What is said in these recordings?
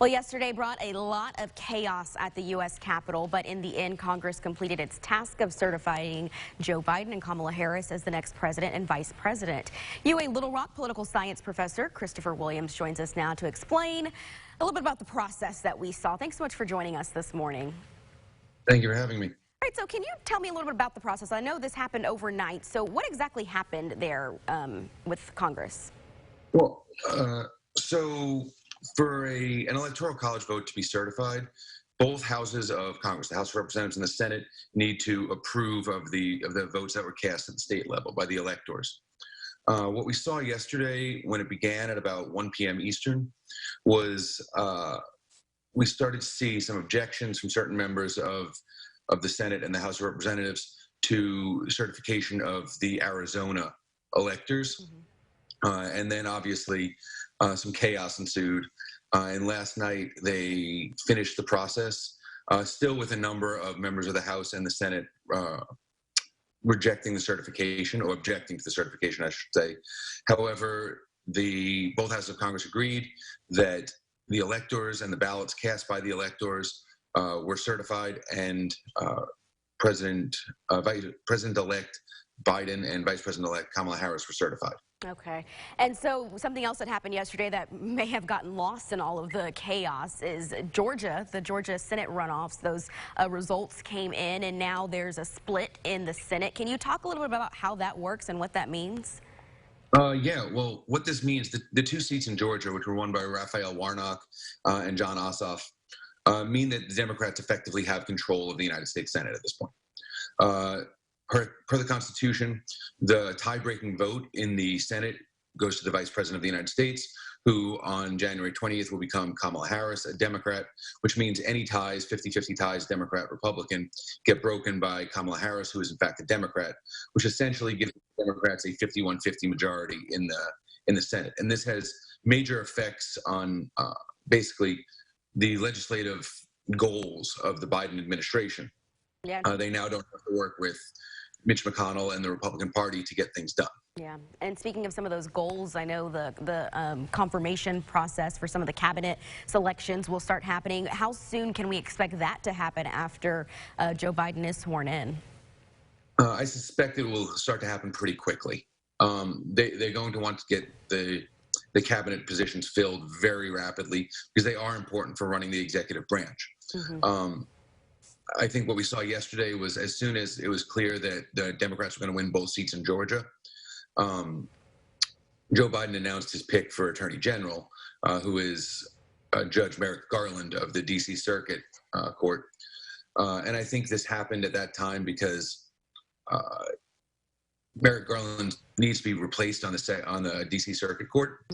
Well, yesterday brought a lot of chaos at the U.S. Capitol, but in the end, Congress completed its task of certifying Joe Biden and Kamala Harris as the next president and vice president. UA Little Rock political science professor Christopher Williams joins us now to explain a little bit about the process that we saw. Thanks so much for joining us this morning. Thank you for having me. All right, so can you tell me a little bit about the process? I know this happened overnight, so what exactly happened there with Congress? Well, so for an electoral college vote to be certified, both houses of Congress, the House of Representatives and the Senate, need to approve of the votes that were cast at the state level by the electors. What we saw yesterday when it began at about 1 p.m. Eastern was we started to see some objections from certain members of the Senate and the House of Representatives to certification of the Arizona electors. And then obviously some chaos ensued. And last night they finished the process, still with a number of members of the House and the Senate rejecting the certification or objecting to the certification, I should say. However, both houses of Congress agreed that the electors and the ballots cast by the electors were certified, and President-elect Biden and Vice President-elect Kamala Harris were certified. Okay. And so something else that happened yesterday that may have gotten lost in all of the chaos is Georgia, the Georgia Senate runoffs. Those results came in, and now there's a split in the Senate. Can you talk a little bit about how that works and what that means? Yeah, well, what this means, the two seats in Georgia, which were won by Raphael Warnock and John Ossoff, mean that the Democrats effectively have control of the United States Senate at this point. Per the Constitution, the tie-breaking vote in the Senate goes to the Vice President of the United States, who on January 20th will become Kamala Harris, a Democrat, which means any ties, 50-50 ties, Democrat-Republican, get broken by Kamala Harris, who is in fact a Democrat, which essentially gives Democrats a 51-50 majority in the Senate. And this has major effects on basically the legislative goals of the Biden administration. Yeah. They now don't have to work with Mitch McConnell and the Republican Party to get things done. Yeah. And speaking of some of those goals, I know the confirmation process for some of the cabinet selections will start happening. How soon can we expect that to happen after Joe Biden is sworn in? I suspect it will start to happen pretty quickly. They're going to want to get the cabinet positions filled very rapidly because they are important for running the executive branch. I think what we saw yesterday was as soon as it was clear that the Democrats were going to win both seats in Georgia, Joe Biden announced his pick for Attorney General, who is Judge Merrick Garland of the D.C. Circuit Court. And I think this happened at that time because Merrick Garland needs to be replaced on the D.C. Circuit Court.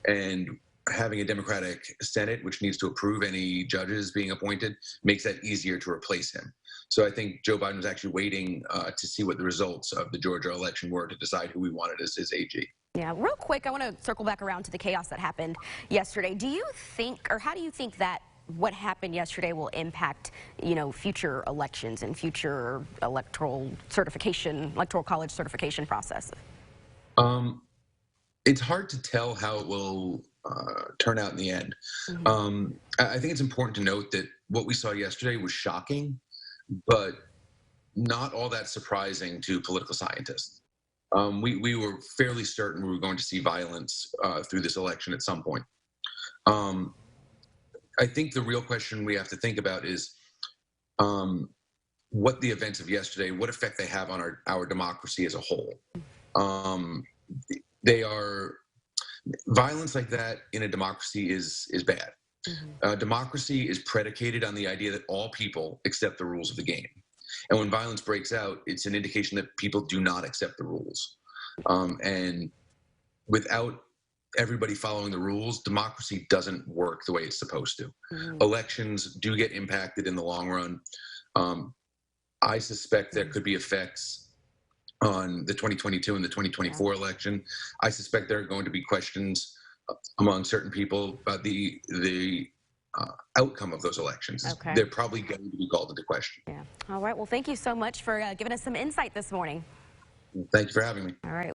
And having a Democratic Senate, which needs to approve any judges being appointed, makes that easier to replace him. So I think Joe Biden was actually waiting to see what the results of the Georgia election were to decide who he wanted as his AG. Yeah, real quick, I want to circle back around to the chaos that happened yesterday. Do you think, or how do you think that what happened yesterday will impact, future elections and future electoral college certification process? It's hard to tell how it will turn out in the end. I think it's important to note that what we saw yesterday was shocking, but not all that surprising to political scientists. We were fairly certain we were going to see violence through this election at some point. I think the real question we have to think about is what the events of yesterday, what effect they have on our democracy as a whole. Violence like that in a democracy is bad. Democracy is predicated on the idea that all people accept the rules of the game. And when violence breaks out, it's an indication that people do not accept the rules. And without everybody following the rules, democracy doesn't work the way it's supposed to. Elections do get impacted in the long run. I suspect there could be effects on the 2022 and the 2024 election. I suspect there are going to be questions among certain people about the outcome of those elections. Okay. They're probably going to be called into question. Yeah. All right. Well, thank you so much for giving us some insight this morning. Thank you for having me. All right.